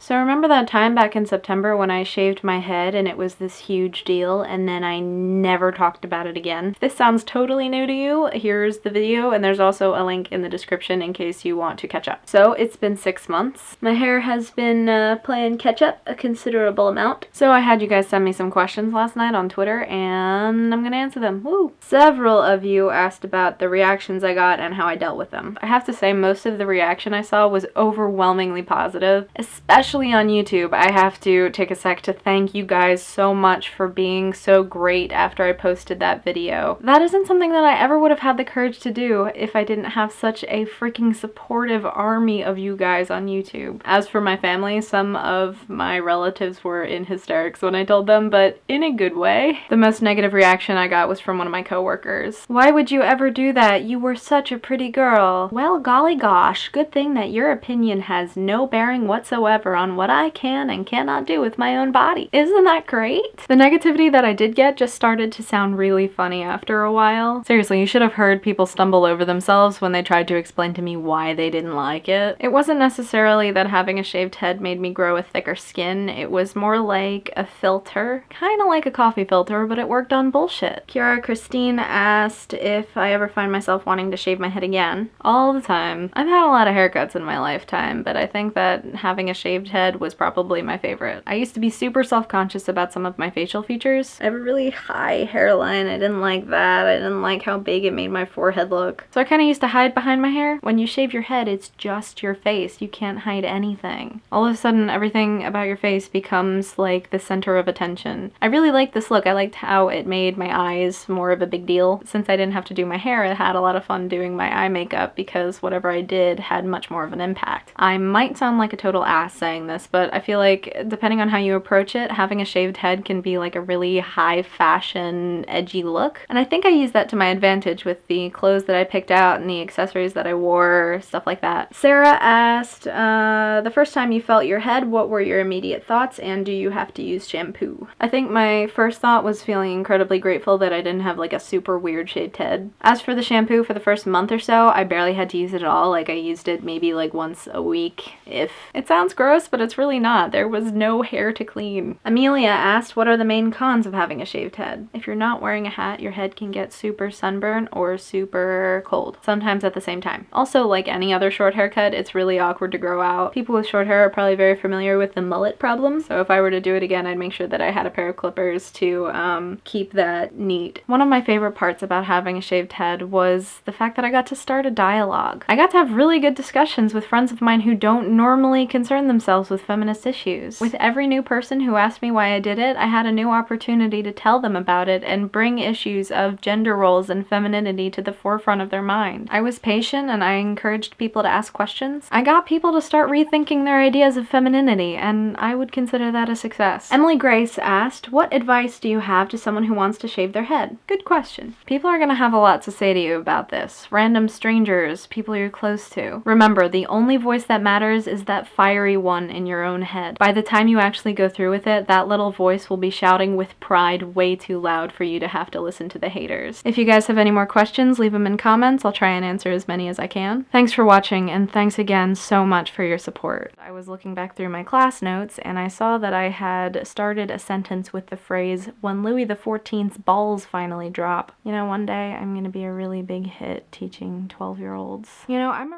So remember that time back in September when I shaved my head and it was this huge deal and then I never talked about it again? If this sounds totally new to you, here's the video and there's also a link in the description in case you want to catch up. So it's been 6 months. My hair has been playing catch up a considerable amount. So I had you guys send me some questions last night on Twitter and I'm gonna answer them. Woo! Several of you asked about the reactions I got and how I dealt with them. I have to say most of the reaction I saw was overwhelmingly positive, especially on YouTube. I have to take a sec to thank you guys so much for being so great after I posted that video. That isn't something that I ever would have had the courage to do if I didn't have such a freaking supportive army of you guys on YouTube. As for my family, some of my relatives were in hysterics when I told them, but in a good way. The most negative reaction I got was from one of my coworkers. "Why would you ever do that? You were such a pretty girl." Well, golly gosh, good thing that your opinion has no bearing whatsoever on what I can and cannot do with my own body. Isn't that great? The negativity that I did get just started to sound really funny after a while. Seriously, you should have heard people stumble over themselves when they tried to explain to me why they didn't like it. It wasn't necessarily that having a shaved head made me grow a thicker skin. It was more like a filter. Kinda like a coffee filter, but it worked on bullshit. Kiara Christine asked if I ever find myself wanting to shave my head again. All the time. I've had a lot of haircuts in my lifetime, but I think that having a shaved head was probably my favorite. I used to be super self-conscious about some of my facial features. I have a really high hairline. I didn't like that. I didn't like how big it made my forehead look. So I kind of used to hide behind my hair. When you shave your head, it's just your face. You can't hide anything. All of a sudden, everything about your face becomes like the center of attention. I really liked this look. I liked how it made my eyes more of a big deal. Since I didn't have to do my hair, I had a lot of fun doing my eye makeup because whatever I did had much more of an impact. I might sound like a total ass saying this, but I feel like depending on how you approach it, having a shaved head can be like a really high fashion, edgy look. And I think I used that to my advantage with the clothes that I picked out and the accessories that I wore, stuff like that. Sarah asked, the first time you felt your head, what were your immediate thoughts and do you have to use shampoo? I think my first thought was feeling incredibly grateful that I didn't have like a super weird shaved head. As for the shampoo, for the first month or so, I barely had to use it at all. Like I used it maybe like once a week, if. It sounds gross, but it's really not. There was no hair to clean. Amelia asked, what are the main cons of having a shaved head? If you're not wearing a hat, your head can get super sunburned or super cold, sometimes at the same time. Also, like any other short haircut, it's really awkward to grow out. People with short hair are probably very familiar with the mullet problem, so if I were to do it again, I'd make sure that I had a pair of clippers to keep that neat. One of my favorite parts about having a shaved head was the fact that I got to start a dialogue. I got to have really good discussions with friends of mine who don't normally concern themselves with feminist issues. With every new person who asked me why I did it, I had a new opportunity to tell them about it and bring issues of gender roles and femininity to the forefront of their mind. I was patient and I encouraged people to ask questions. I got people to start rethinking their ideas of femininity, and I would consider that a success. Emily Grace asked, what advice do you have to someone who wants to shave their head? Good question. People are gonna have a lot to say to you about this. Random strangers, people you're close to. Remember, the only voice that matters is that fiery one in your own head. By the time you actually go through with it, that little voice will be shouting with pride way too loud for you to have to listen to the haters. If you guys have any more questions, leave them in comments. I'll try and answer as many as I can. Thanks for watching, and thanks again so much for your support. I was looking back through my class notes, and I saw that I had started a sentence with the phrase, when Louis XIV's balls finally drop. You know, one day I'm gonna be a really big hit teaching 12-year-olds. You know, I'm a